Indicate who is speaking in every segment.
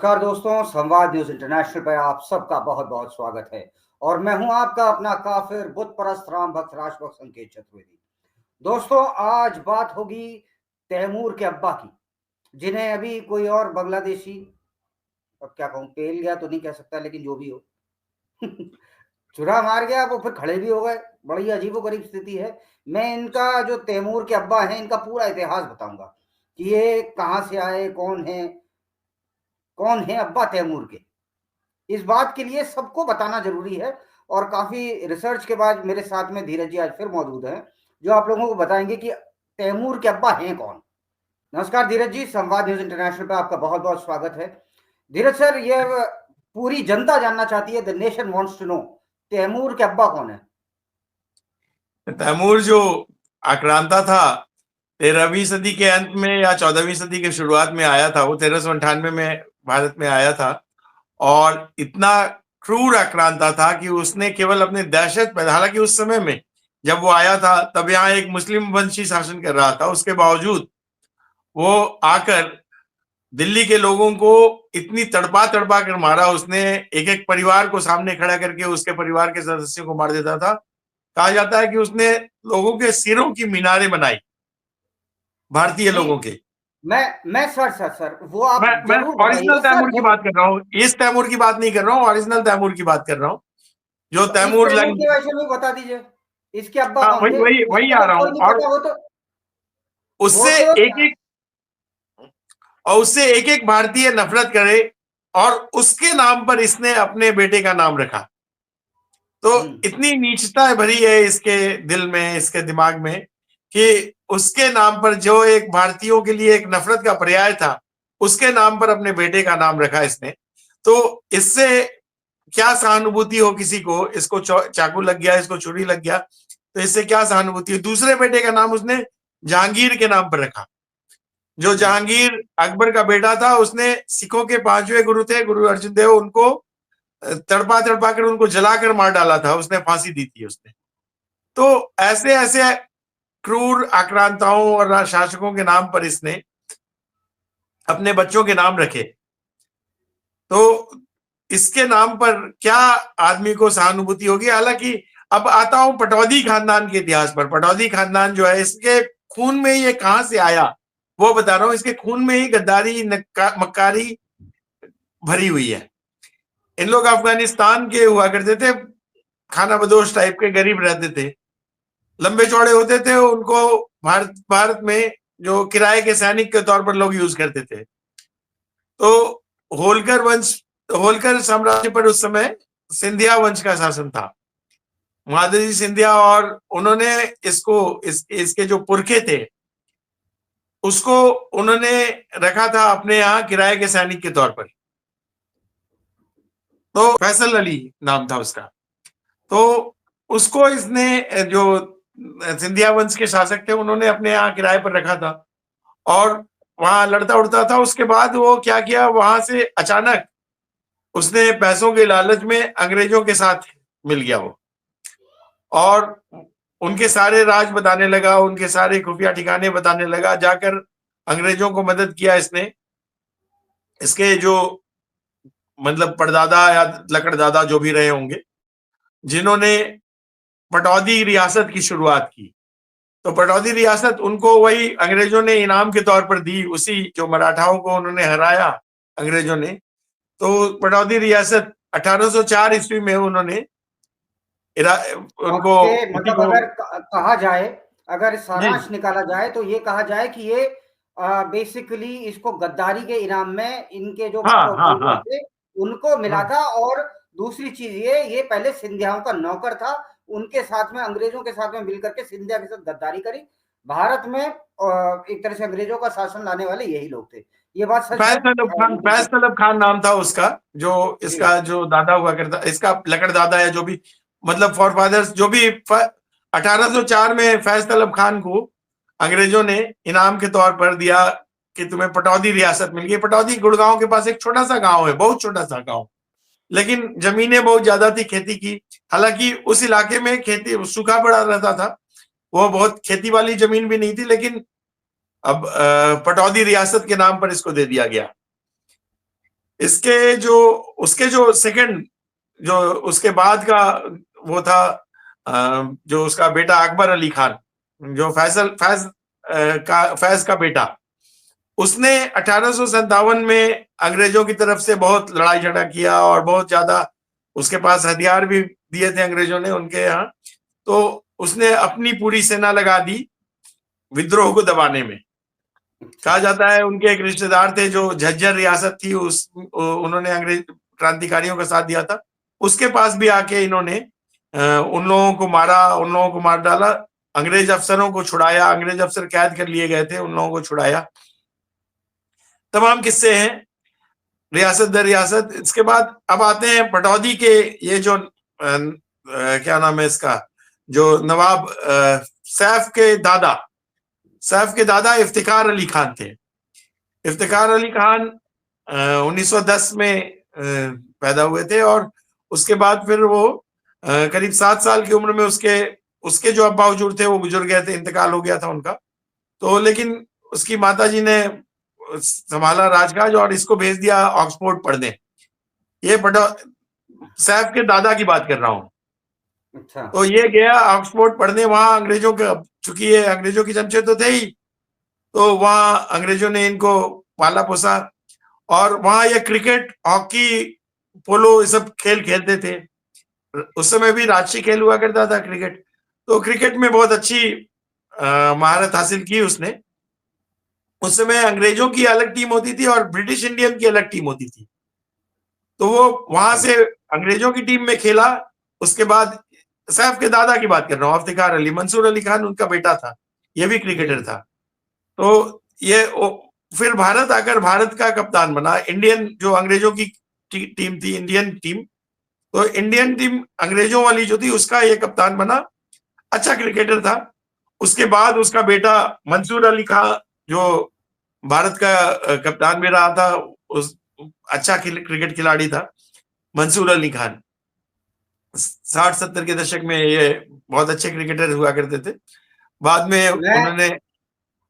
Speaker 1: नमस्कार दोस्तों, संवाद न्यूज इंटरनेशनल पर आप सबका बहुत बहुत स्वागत है। और मैं हूं आपका अपना काफिर बुत परस्त राम भक्त राजभक्त संकेत चतुर्वेदी। दोस्तों, आज बात होगी तैमूर के अब्बा की, जिन्हें अभी कोई और बांग्लादेशी, अब क्या कहूं, पेल गया तो नहीं कह सकता, लेकिन जो भी हो चुरा मार गया, वो फिर खड़े भी हो गए। बड़ी अजीबोगरीब स्थिति है। मैं इनका जो तैमूर के अब्बा है, इनका पूरा इतिहास बताऊंगा कि ये कहां से आए, कौन है अब्बा तैमूर के। इस बात के लिए सबको बताना जरूरी है। और काफी रिसर्च के बाद मेरे साथ में धीरज जी आज फिर मौजूद हैं, जो आप लोगों को बताएंगे कि तैमूर के अब्बा हैं कौन। नमस्कार धीरज जी, संवाद न्यूज इंटरनेशनल पे आपका बहुत बहुत स्वागत है। धीरज सर, ये पूरी जनता जानना चाहती है, the nation wants to know, Taimur के अब्बा कौन है।
Speaker 2: तैमूर जो आक्रांता था 13वीं सदी के अंत में या 14वीं सदी के शुरुआत में आया था। वो 1398 में भारत में आया था और इतना क्रूर आक्रांता था कि उसने केवल अपने दहशत पैदा, हालांकि उस समय में जब वो आया था तब यहाँ एक मुस्लिम वंशी शासन कर रहा था, उसके बावजूद वो आकर दिल्ली के लोगों को इतनी तड़पा तड़पा कर मारा। उसने एक एक परिवार को सामने खड़ा करके उसके परिवार के सदस्यों को मार देता था। कहा जाता है कि उसने लोगों के सिरों की मीनारें बनाई, भारतीय लोगों के।
Speaker 1: मैं सर वो आप
Speaker 2: मैं ओरिजिनल तैमूर की बात कर रहा हूँ, इस तैमूर की बात नहीं कर रहा हूँ, ओरिजिनल तैमूर की बात कर रहा हूँ जो तैमूर लंग
Speaker 1: के वैसे में बता दीजिए, इसके अब्बा कौन थे।
Speaker 2: वही आ रहा हूँ। और उससे एक एक भारतीय नफरत करे और उसके नाम पर इसने अपने बेटे का नाम रखा। तो इतनी नीचता भरी है इसके दिल में, इसके दिमाग में, कि उसके नाम पर जो एक भारतीयों के लिए एक नफरत का पर्याय था, उसके नाम पर अपने बेटे का नाम रखा इसने। तो इससे क्या सहानुभूति हो किसी को, इसको चाकू लग गया, इसको छुरी लग गया, तो इससे क्या सहानुभूति हो। दूसरे बेटे का नाम उसने जहांगीर के नाम पर रखा। जो जहांगीर अकबर का बेटा था, उसने सिखों के 5वें गुरु थे, गुरु अर्जुन देव, उनको तड़पा तड़पा कर उनको जलाकर मार डाला था, उसने फांसी दी थी उसने। तो ऐसे ऐसे क्रूर आक्रांताओं और शासकों के नाम पर इसने अपने बच्चों के नाम रखे। तो इसके नाम पर क्या आदमी को सहानुभूति होगी। हालांकि अब आता हूं पटौदी खानदान के इतिहास पर। पटौदी खानदान जो है, इसके खून में ये कहां से आया वो बता रहा हूं। इसके खून में ही गद्दारी मक्कारी भरी हुई है। इन लोग अफगानिस्तान के हुआ करते थे, खाना बदोश टाइप के, गरीब रहते थे, लंबे चौड़े होते थे। उनको भारत में जो किराए के सैनिक के तौर पर लोग यूज करते थे। तो होलकर साम्राज्य पर उस समय सिंधिया वंश का शासन था, महादजी सिंधिया, और उन्होंने इसके जो पुरखे थे उसको उन्होंने रखा था अपने यहाँ किराए के सैनिक के तौर पर। तो फैसल अली नाम था उसका। तो उसको इसने, जो सिंधिया वंश के शासक थे, उन्होंने अपने यहाँ किराए पर रखा था और वहां लड़ता उड़ता था। उसके बाद वो क्या किया, वहां से अचानक उसने पैसों के लालच में अंग्रेजों के साथ मिल गया वो, और उनके सारे राज बताने लगा, उनके सारे खुफिया ठिकाने बताने लगा। जाकर अंग्रेजों को मदद किया इसने। इसके जो मतलब परदादा या लकड़दादा जो भी रहे होंगे, जिन्होंने पटौदी रियासत की शुरुआत की, तो पटौदी रियासत उनको वही अंग्रेजों ने इनाम के तौर पर दी। उसी जो मराठाओं को उन्होंने हराया अंग्रेजों ने, तो पटौदी रियासत 1804 ईस्वी में उन्होंने उनको
Speaker 1: मतलब अगर कहा जाए, अगर सारांश निकाला जाए तो ये कहा जाए कि ये बेसिकली इसको गद्दारी के इनाम में इनके जो थे उनको मिला था। और दूसरी चीज ये पहले सिंधियाओं का नौकर था, उनके साथ में अंग्रेजों के साथ में मिलकर के सिंधिया के साथ गद्दारी करी। भारत में एक तरह से अंग्रेजों का शासन लाने वाले यही लोग थे। ये बात सच है।
Speaker 2: फैज तलब खान नाम था उसका, जो इसका जो दादा हुआ करता, इसका लकड़ दादा या जो भी, मतलब फॉर फादर्स जो भी। 1804 में फैज तलब खान को अंग्रेजों ने इनाम के तौर पर दिया कि तुम्हें पटौदी रियासत मिल गई। पटौदी गुड़गांव के पास एक छोटा सा गांव है, बहुत छोटा सा गांव, लेकिन जमीनें बहुत ज्यादा थी खेती की। हालांकि उस इलाके में खेती सूखा पड़ा रहता था, वो बहुत खेती वाली जमीन भी नहीं थी, लेकिन अब पटौदी रियासत के नाम पर इसको दे दिया गया। इसके जो उसके जो सेकंड जो उसके बाद का वो था, जो उसका बेटा अकबर अली खान, जो फैज का बेटा, उसने 1857 में अंग्रेजों की तरफ से बहुत लड़ाई झगड़ा किया और बहुत ज्यादा उसके पास हथियार भी दिए थे अंग्रेजों ने उनके यहाँ। तो उसने अपनी पूरी सेना लगा दी विद्रोह को दबाने में। कहा जाता है उनके एक रिश्तेदार थे जो झज्जर रियासत थी, उन्होंने अंग्रेज क्रांतिकारियों का साथ दिया था, उसके पास भी आके इन्होंने उन लोगों को मारा, उन लोगों को मार डाला, अंग्रेज अफसरों को छुड़ाया, अंग्रेज अफसर कैद कर लिए गए थे, उन लोगों को छुड़ाया। तमाम किस्से हैं रियासत दर रियासत। इसके बाद अब आते हैं पटौदी के, ये जो क्या नाम है इसका, जो नवाब सैफ के दादा इफ्तिकार अली खान थे। इफ्तिकार अली खान 1910 में पैदा हुए थे और उसके बाद फिर वो करीब 7 साल की उम्र में उसके जो अब्बा हुजूर थे वो गुजर गए थे, इंतकाल हो गया था उनका। तो लेकिन उसकी माताजी ने संभाला राजकाज और इसको भेज दिया ऑक्सफोर्ड पढ़ने। ये सैफ के दादा की बात कर रहा हूँ।
Speaker 1: अच्छा।
Speaker 2: तो ये गया ऑक्सफोर्ड पढ़ने, वहां अंग्रेजों का, चूंकि ये अंग्रेजों की जमशेद तो थे ही, तो वहां अंग्रेजों ने इनको पाला पोसा और वहां ये क्रिकेट, हॉकी, पोलो ये सब खेल खेलते थे। उस समय भी राष्ट्रीय खेल हुआ करता था क्रिकेट। तो क्रिकेट में बहुत अच्छी महारत हासिल की उसने। उस समय अंग्रेजों की अलग टीम होती थी और ब्रिटिश इंडियन की अलग टीम होती थी। तो वो वहां से अंग्रेजों की टीम में खेला। उसके बाद सैफ के दादा की बात कर रहा हूँ, इफ्तिकार अली, मंसूर अली खान उनका बेटा था, ये भी क्रिकेटर था। तो ये फिर भारत आकर भारत का कप्तान बना। इंडियन जो अंग्रेजों की टीम थी, इंडियन टीम, तो इंडियन टीम अंग्रेजों वाली जो थी उसका ये कप्तान बना। अच्छा क्रिकेटर था। उसके बाद उसका बेटा मंसूर अली खान जो भारत का कप्तान भी रहा था, उस अच्छा क्रिकेट खिलाड़ी था मंसूर अली खान। 60-70 के दशक में ये बहुत अच्छे क्रिकेटर हुआ करते थे। बाद में उन्होंने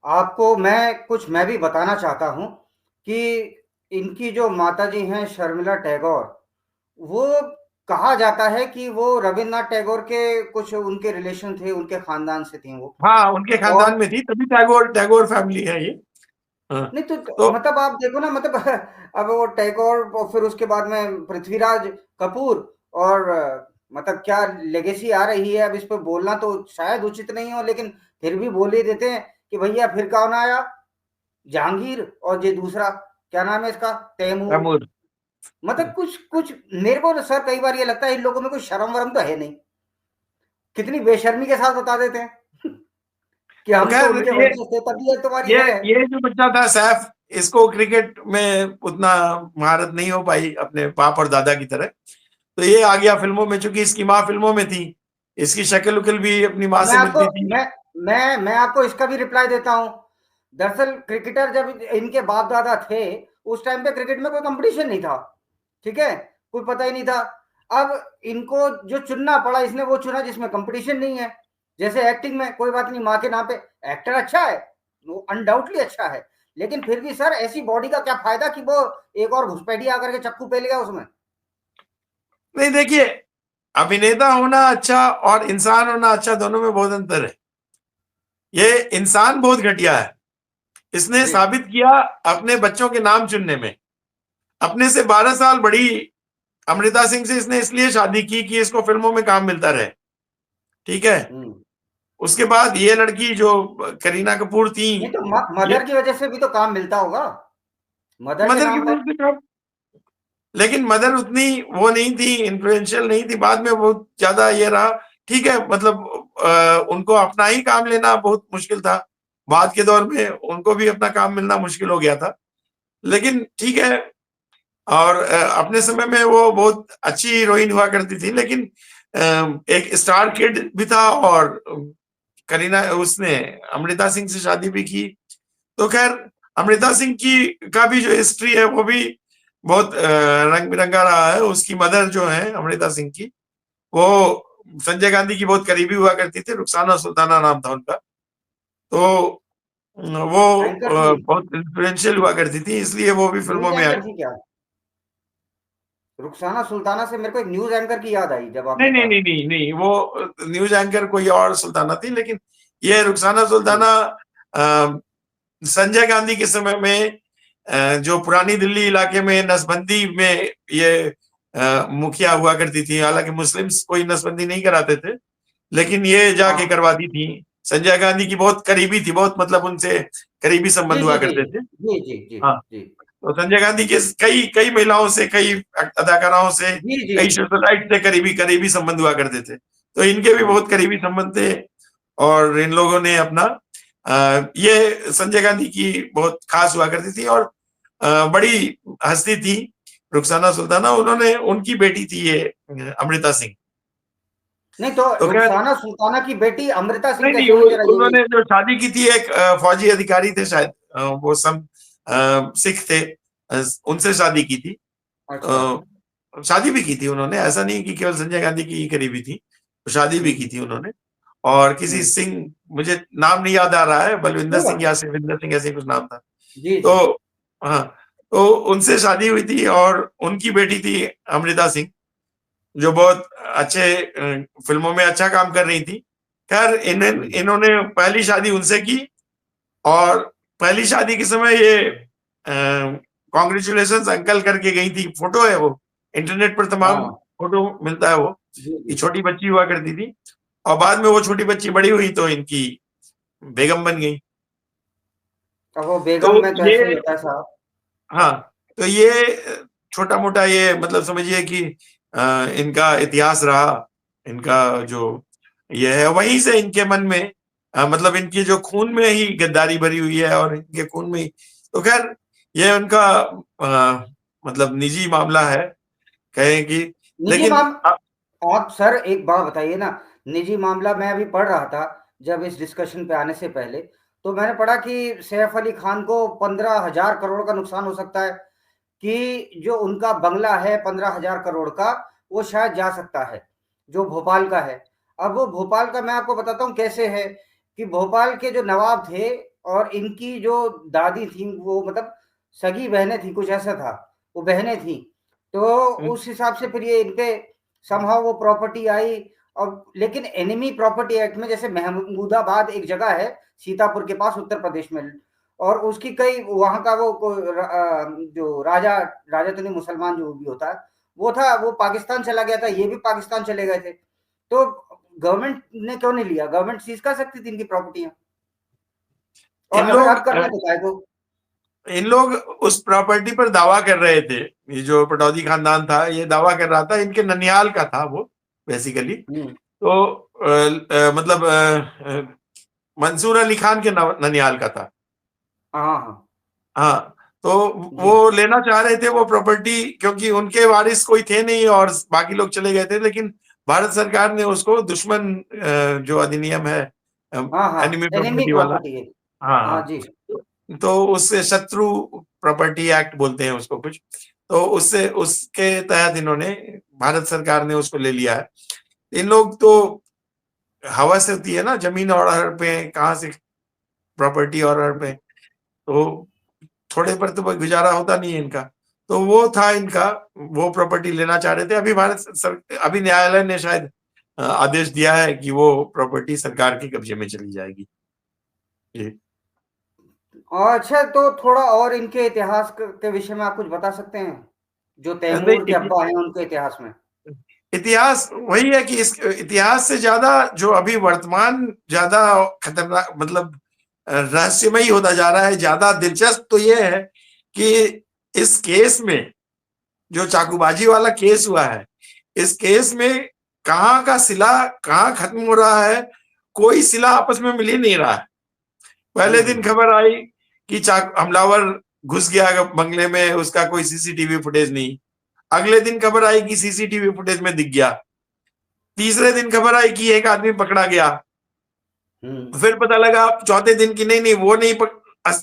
Speaker 1: आपको मैं भी बताना चाहता हूं कि इनकी जो माताजी हैं शर्मिला टैगोर, वो कहा जाता है कि वो रविन्द्रनाथ टैगोर के कुछ उनके रिलेशन थे, उनके खानदान से थी वो।
Speaker 2: हाँ, उनके खानदान
Speaker 1: और
Speaker 2: में थी, तभी टैगोर फैमिली है ये। हाँ,
Speaker 1: नहीं तो
Speaker 2: तो
Speaker 1: मतलब आप देखो ना, मतलब अब वो टैगोर और फिर उसके बाद में पृथ्वीराज कपूर, और मतलब क्या लेगेसी आ रही है। अब इस पर बोलना तो शायद उचित नहीं हो, लेकिन फिर भी बोल ही देते हैं कि भैया फिर कौन आया, जहांगीर, और ये दूसरा क्या नाम है इसका, तैमूर।
Speaker 2: तैमूर।
Speaker 1: मतलब कुछ कुछ मेरे को सर कई बार ये लगता है इन लोगों में कोई शर्म वरम तो है नहीं, कितनी बेशर्मी के साथ बता देते हैं कि
Speaker 2: तो
Speaker 1: हम तो
Speaker 2: खैर
Speaker 1: उनके
Speaker 2: ये
Speaker 1: वंशज थे, तबीयत तुम्हारी
Speaker 2: ये
Speaker 1: है।
Speaker 2: ये जो बच्चा था सैफ, इसको क्रिकेट में उतना महारत नहीं हो पाई अपने बाप और दादा की तरह। तो ये आ गया फिल्मों में, चूंकि इसकी माँ फिल्मों में थी, इसकी शक्ल उकल भी अपनी माँ
Speaker 1: मैं
Speaker 2: से
Speaker 1: आपको
Speaker 2: मिलती थी।
Speaker 1: मैं आपको इसका भी रिप्लाई देता हूं। दरअसल क्रिकेटर जब इनके बाप दादा थे, उस टाइम पे क्रिकेट में कोई कंपटीशन नहीं था, ठीक है, कोई पता ही नहीं था। अब इनको जो चुनना पड़ा, इसने वो चुना जिसमें कंपटीशन नहीं है। जैसे एक्टिंग में कोई बात नहीं, माँ के नाम पे एक्टर अच्छा है, वो अनडाउटली अच्छा है, लेकिन फिर भी सर ऐसी बॉडी का क्या फायदा कि वो एक और घुसपैठिया आकर के चक्कू पे लिया उसमें।
Speaker 2: नहीं, देखिए, अभिनेता होना अच्छा और इंसान होना अच्छा, दोनों में बहुत अंतर है। ये इंसान बहुत घटिया है। इसने
Speaker 1: जी।
Speaker 2: साबित किया अपने बच्चों के नाम चुनने में। अपने से 12 साल बड़ी अमृता सिंह से इसने इसलिए शादी की कि इसको फिल्मों में काम मिलता रहे, ठीक है। उसके बाद ये लड़की जो करीना कपूर थी,
Speaker 1: नहीं तो
Speaker 2: ये
Speaker 1: मदर की वजह से भी तो काम मिलता होगा, मदर के
Speaker 2: मदर की
Speaker 1: नाम पर।
Speaker 2: वजह से काम, लेकिन मदर उतनी वो नहीं थी, इन्फ्लुएंशियल नहीं थी। बाद में बहुत ज्यादा ये रहा, ठीक है, मतलब उनको अपना ही काम लेना बहुत मुश्किल था। बाद के दौर में उनको भी अपना काम मिलना मुश्किल हो गया था, लेकिन ठीक है। और अपने समय में वो बहुत अच्छी हीरोइन हुआ करती थी, लेकिन एक स्टार किड भी था और करीना, उसने अमृता सिंह से शादी भी की। तो खैर, अमृता सिंह की का भी जो हिस्ट्री है वो भी बहुत रंग बिरंगा रहा है। उसकी मदर जो है अमृता सिंह की, वो संजय गांधी की बहुत करीबी हुआ करती थी, रुखसाना सुल्ताना नाम था उनका। तो वो
Speaker 1: एंकर थी,
Speaker 2: बहुत इन्फ्लुएंशियल हुआ करती थी, इसलिए वो भी फिल्मों
Speaker 1: न्यूज
Speaker 2: में आई।
Speaker 1: एंकर थी क्या। रुखसाना सुल्ताना से मेरे को एक न्यूज एंकर की याद आई जब
Speaker 2: नहीं
Speaker 1: आपने
Speaker 2: नहीं
Speaker 1: कहा।
Speaker 2: नहीं नहीं नहीं, वो न्यूज एंकर कोई और सुल्ताना थी, लेकिन ये रुखसाना सुल्ताना संजय गांधी के समय में जो पुरानी दिल्ली इलाके में नसबंदी में ये मुखिया हुआ करती थी। हालांकि मुस्लिम्स कोई नसबंदी नहीं कराते थे, लेकिन ये जाके
Speaker 1: हाँ
Speaker 2: करवाती थी। संजय गांधी की बहुत करीबी थी, बहुत मतलब उनसे करीबी
Speaker 1: जी
Speaker 2: संबंध हुआ
Speaker 1: जी जी
Speaker 2: करते थे।
Speaker 1: जी जी जी
Speaker 2: हाँ,
Speaker 1: जी
Speaker 2: तो संजय गांधी के कई कई महिलाओं से, कई अदाकाराओं से,
Speaker 1: जी जी
Speaker 2: कई
Speaker 1: जी।
Speaker 2: सोशलाइट से करीबी करीबी संबंध हुआ करते थे। तो इनके भी
Speaker 1: हाँ
Speaker 2: बहुत करीबी संबंध थे। और इन लोगों ने अपना ये संजय गांधी की बहुत खास हुआ करती थी, और बड़ी हस्ती थी रुखसाना सुल्ताना। उन्होंने, उनकी बेटी थी ये अमृता सिंह।
Speaker 1: नहीं तो
Speaker 2: तो खैर,
Speaker 1: रुखसाना सुल्ताना की बेटी अमृता सिंह
Speaker 2: नहीं नहीं,
Speaker 1: कैसे हुई जरा ये भी।
Speaker 2: उन्होंने जो शादी की थी एक फौजी अधिकारी थे शायद, वो सब सिख थे, उनसे शादी की थी।
Speaker 1: अच्छा।
Speaker 2: शादी भी की थी उन्होंने, ऐसा नहीं कि केवल संजय गांधी की ही करीबी थी, तो शादी भी की
Speaker 1: हम्म
Speaker 2: थी उन्होंने। और किसी
Speaker 1: हम्म।
Speaker 2: सिंह, मुझे नाम नहीं याद आ रहा है, बलविंदर
Speaker 1: कोई बात
Speaker 2: सिंह या
Speaker 1: नहीं।
Speaker 2: शिविंदर सिंह ऐसे कुछ नाम था।
Speaker 1: जी
Speaker 2: तो
Speaker 1: जी।
Speaker 2: हाँ, तो उनसे शादी हुई थी, और उनकी बेटी थी अमृता सिंह, जो बहुत अच्छे फिल्मों में अच्छा काम कर रही थी। खैर,
Speaker 1: हम्म।
Speaker 2: इन्होंने पहली शादी उनसे की, और पहली शादी के समय ये कॉन्ग्रेचुलेशन अंकल करके गई थी। फोटो है वो, इंटरनेट पर तमाम
Speaker 1: हाँ
Speaker 2: फोटो मिलता है वो,
Speaker 1: जी
Speaker 2: कि
Speaker 1: जी।
Speaker 2: छोटी बच्ची हुआ करती थी, और बाद में वो छोटी बच्ची बड़ी हुई तो इनकी बेगम बन गई।
Speaker 1: अब वो
Speaker 2: तो
Speaker 1: बेगम में
Speaker 2: ये,
Speaker 1: कैसे होता है साहब।
Speaker 2: हाँ, तो ये छोटा मोटा ये मतलब समझिए कि इनका इतिहास रहा। इनका जो ये है, वहीं से इनके मन में मतलब इनकी जो खून में ही गद्दारी भरी हुई है, और इनके खून में ही। तो खैर, ये उनका मतलब निजी मामला है, कहें कि,
Speaker 1: निजी
Speaker 2: लेकिन
Speaker 1: माम आप सर एक बात बताइए ना। निजी मामला मैं अभी पढ़ रहा था जब इस डिस्कशन पे आने से पहले, तो मैंने पढ़ा कि सैफ अली खान को 15,000 करोड़ का नुकसान हो सकता है, कि जो उनका बंगला है 15,000 करोड़ का, वो शायद जा सकता है, जो भोपाल का है। अब वो भोपाल का मैं आपको बताता हूँ कैसे है, कि भोपाल के जो नवाब थे और इनकी जो दादी थी, वो मतलब सगी बहनें थी, कुछ ऐसा था, वो बहनें थी। तो उस हिसाब से फिर ये इनपे समहाउ वो प्रॉपर्टी आई। और लेकिन एनिमी प्रॉपर्टी एक्ट में, जैसे महमूदाबाद एक जगह है सीतापुर के पास उत्तर प्रदेश में, और उसकी कई वहां का वो जो राजा, राजा तो नहीं, मुसलमान जो भी होता है वो था, वो पाकिस्तान चला गया था, ये भी पाकिस्तान चले गए थे। तो गवर्नमेंट ने क्यों नहीं लिया, गवर्नमेंट सीज कर सकती थी इनकी प्रॉपर्टियां, और
Speaker 2: इन
Speaker 1: अगर
Speaker 2: लोग
Speaker 1: अब करना चाहे तो।
Speaker 2: इन लोग उस प्रॉपर्टी पर दावा कर रहे थे। ये जो पटौदी खानदान था, ये दावा कर रहा था, इनके ननिहाल का था वो, बेसिकली।
Speaker 1: हम्म।
Speaker 2: तो मतलब मंसूर अली खान के ननिहाल का था।
Speaker 1: हाँ हाँ
Speaker 2: हाँ, तो
Speaker 1: जी।
Speaker 2: वो लेना चाह रहे थे वो प्रॉपर्टी, क्योंकि उनके वारिस कोई थे नहीं, और बाकी लोग चले गए थे। लेकिन भारत सरकार ने उसको दुश्मन जो अधिनियम है,
Speaker 1: हाँ हाँ
Speaker 2: एनिमी
Speaker 1: एनिमी
Speaker 2: प्रॉपर्टी वाला,
Speaker 1: प्रॉपर्टी है।
Speaker 2: हाँ
Speaker 1: हाँ
Speaker 2: हाँ,
Speaker 1: जी।
Speaker 2: तो उससे शत्रु प्रॉपर्टी एक्ट बोलते हैं उसको कुछ। तो उससे, उसके तहत इन्होंने, भारत सरकार ने उसको ले लिया है। इन लोग तो, हवस होती है ना जमीन और हर पे, कहाँ से प्रॉपर्टी और हर पे, तो थोड़े पर तो गुजारा होता नहीं है इनका। तो वो था इनका, वो प्रॉपर्टी लेना चाह रहे थे। अभी अभी न्यायालय ने शायद आदेश दिया है कि वो प्रॉपर्टी सरकार के कब्जे में चली जाएगी। जी।
Speaker 1: अच्छा, तो थोड़ा और इनके इतिहास के विषय में आप कुछ बता सकते हैं, जो तैमूर के
Speaker 2: नहीं,
Speaker 1: अब्बा हैं उनके इतिहास में।
Speaker 2: इतिहास वही है कि इस इतिहास से ज्यादा जो अभी वर्तमान ज्यादा खतरनाक, मतलब रहस्यमयी होता जा रहा है। ज्यादा दिलचस्प तो ये है कि इस केस में, जो चाकूबाजी वाला केस हुआ है, इस केस में कहाँ का सिला कहाँ खत्म हो रहा है, कोई सिला आपस में मिल ही नहीं रहा है। पहले दिन
Speaker 1: हम्म।
Speaker 2: खबर आई कि हमलावर घुस गया बंगले में, उसका कोई सीसीटीवी फुटेज नहीं। अगले दिन खबर आई कि सीसीटीवी फुटेज में दिख गया। तीसरे दिन खबर आई कि एक आदमी पकड़ा गया।
Speaker 1: हम्म।
Speaker 2: फिर पता लगा चौथे दिन की नहीं नहीं, वो नहीं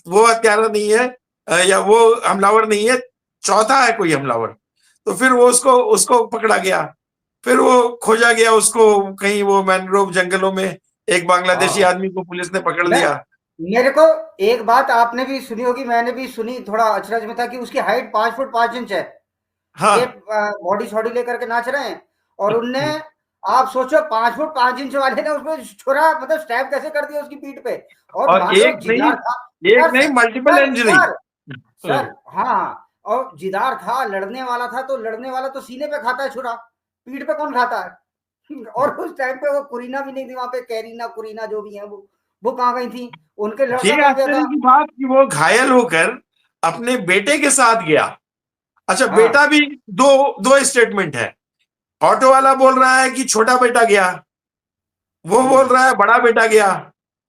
Speaker 2: वो हत्यारा नहीं है, या वो हमलावर नहीं है, चौथा है कोई हमलावर। तो फिर वो उसको उसको पकड़ा गया। फिर वो खोजा गया उसको, कहीं वो मैनग्रोव जंगलों में एक बांग्लादेशी
Speaker 1: हाँ
Speaker 2: आदमी को पुलिस ने पकड़
Speaker 1: मैं
Speaker 2: लिया।
Speaker 1: मेरे को एक बात आपने भी सुनी होगी, मैंने भी सुनी, थोड़ा अचरज में था, कि उसकी हाइट 5 फुट 5 इंच है।
Speaker 2: हाँ
Speaker 1: ये बॉडी शॉडी लेकर के नाच रहे हैं, और उनने आप सोचो 5 फुट 5 इंच वाले ने उसमें छोरा मतलब स्टैब कैसे कर दिया उसकी पीठ पे, और मान लो जिदार था,
Speaker 2: एक नहीं मल्टीपल इंजरी।
Speaker 1: सर हाँ, और जिदार था, लड़ने वाला था, तो लड़ने वाला तो सीने पे खाता है छुरा, पीठ पे कौन खाता है? और उस टाइम पे वो कुरीना भी नहीं थी वहां पे, कैरीना कुरीना जो भी है वो कहाँ गई थी? उनके लड़का
Speaker 2: ये
Speaker 1: कहाँ गया
Speaker 2: आश्चर्य
Speaker 1: था?
Speaker 2: की बात कि वो घायल होकर अपने बेटे के साथ गया। अच्छा,
Speaker 1: हाँ
Speaker 2: बेटा भी दो दो स्टेटमेंट है। ऑटो वाला बोल रहा है कि छोटा बेटा गया, वो बोल रहा है बड़ा बेटा गया,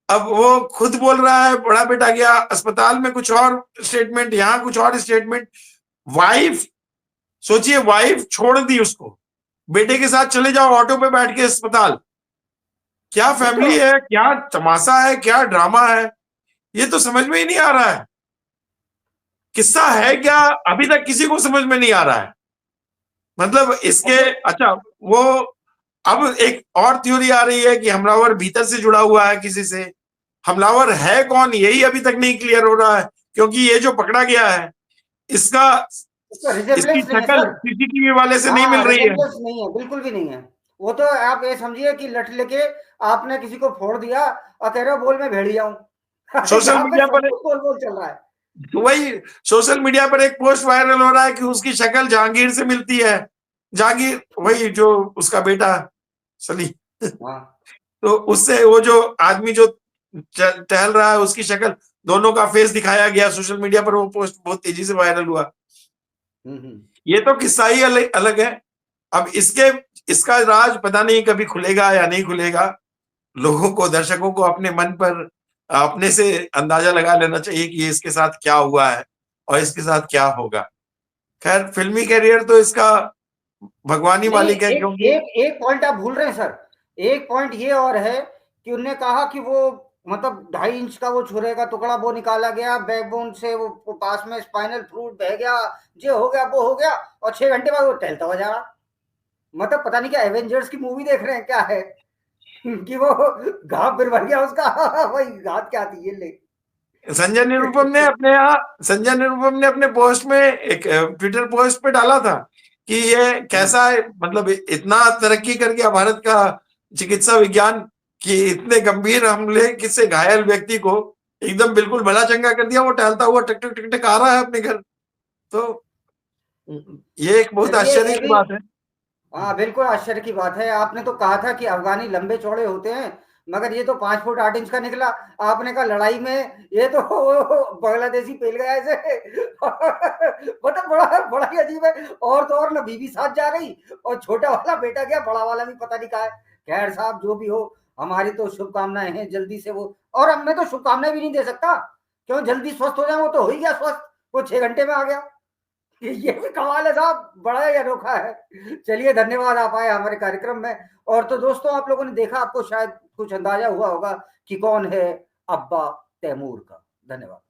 Speaker 2: अब वो खुद बोल रहा है बड़ा बेटा गया। अस्पताल में कुछ और स्टेटमेंट, यहां कुछ और स्टेटमेंट। वाइफ, सोचिए, वाइफ छोड़ दी उसको, बेटे के साथ चले जाओ ऑटो पे बैठ के अस्पताल। क्या
Speaker 1: नहीं तो
Speaker 2: फैमिली है, क्या तमाशा है, क्या ड्रामा है, ये तो समझ में ही नहीं आ रहा है। किस्सा है क्या, अभी तक किसी को समझ में नहीं आ रहा है। मतलब इसके, अच्छा, वो अब एक और थ्योरी आ रही है कि हमलावर भीतर से जुड़ा हुआ है किसी से। हमलावर है कौन, यही अभी तक नहीं क्लियर हो रहा है, क्योंकि ये जो पकड़ा गया है इसका,
Speaker 1: उसका
Speaker 2: इसकी
Speaker 1: रिजेम्बलेंस नहीं है
Speaker 2: शक्ल
Speaker 1: सर।
Speaker 2: सीसीटीवी वाले से नहीं मिल
Speaker 1: हाँ,
Speaker 2: रही है।
Speaker 1: रिजेम्बलेंस नहीं है, बिल्कुल भी नहीं है। वो तो आप ये समझिए कि लठ लेके आपने किसी को फोड़ दिया और कह रहे हो बोल मैं भेड़िया हूं।
Speaker 2: सोशल
Speaker 1: यहाँ पे
Speaker 2: मीडिया
Speaker 1: सब
Speaker 2: पर,
Speaker 1: कुछ बोल बोल चल रहा है।
Speaker 2: वही सोशल मीडिया पर एक पोस्ट वायरल हो रहा है कि उसकी शक्ल जहांगीर से मिलती है। जहांगीर, वही जो उसका बेटा सली,
Speaker 1: हाँ
Speaker 2: तो उससे वो जो आदमी जो टहल रहा है उसकी शक्ल, दोनों का फेस दिखाया गया सोशल मीडिया पर। वो पोस्ट बहुत तेजी से वायरल हुआ। ये तो किस्सा ही अलग अलग है। अब इसका राज पता नहीं कभी खुलेगा या नहीं खुलेगा। लोगों को, दर्शकों को अपने मन पर अपने से अंदाजा लगा लेना चाहिए कि इसके साथ क्या हुआ है और इसके साथ क्या होगा। खैर, फिल्मी करियर तो इसका भगवान ही
Speaker 1: नहीं,
Speaker 2: मालिक है,
Speaker 1: एक
Speaker 2: क्योंकि
Speaker 1: एक एक पॉइंट आप भूल रहे हैं सर। एक पॉइंट ये और है कि उन्होंने कहा कि वो मतलब 2.5 इंच का वो छुरे का टुकड़ा वो निकाला गया बैकबोन से, वो पास में स्पाइनल फ्लूइड बह गया, जो हो गया वो हो गया, और 6 घंटे बाद वो टहलता हुआ जा रहा। मतलब पता नहीं क्या एवेंजर्स की मूवी देख रहे हैं क्या है कि वो घाव फिर भर गया उसका। वही घात क्या थी ये ले।
Speaker 2: संजय निरुपम ने अपने पोस्ट में, एक ट्विटर पोस्ट पे डाला था कि ये कैसा है, मतलब इतना तरक्की कर गया भारत का चिकित्सा विज्ञान कि इतने गंभीर हमले किसी घायल व्यक्ति को एकदम बिल्कुल भला चंगा कर दिया। वो टहलता हुआ टक टक टक टक आ रहा है अपने घर। तो ये एक बहुत
Speaker 1: चलिए
Speaker 2: आश्चर्य
Speaker 1: ये
Speaker 2: की
Speaker 1: भी,
Speaker 2: बात है।
Speaker 1: हाँ बिल्कुल आश्चर्य की बात है। आपने तो कहा था कि अफगानी लंबे चौड़े होते हैं, मगर ये तो 5 फुट 8 इंच का निकला। आपने कहा लड़ाई में ये तो बांग्लादेशी पेल गया ऐसे। मतलब बड़ा बड़ा ही अजीब है। और तो और ना बीवी साथ जा रही, और छोटा वाला बेटा गया, बड़ा वाला भी पता नहीं कहा है। खैर साहब जो भी हो, हमारी तो शुभकामनाएं हैं जल्दी से वो, और अब मैं तो शुभकामनाएं भी नहीं दे सकता, क्यों जल्दी स्वस्थ हो जाए। वो तो हो ही गया स्वस्थ, वो 6 घंटे में आ गया। ये भी कमाल है साहब, बड़ा ही अनोखा है। चलिए धन्यवाद आप आए हमारे कार्यक्रम में। और तो दोस्तों आप लोगों ने देखा, आपको शायद कुछ अंदाजा हुआ होगा कि कौन है अब्बा तैमूर का। धन्यवाद।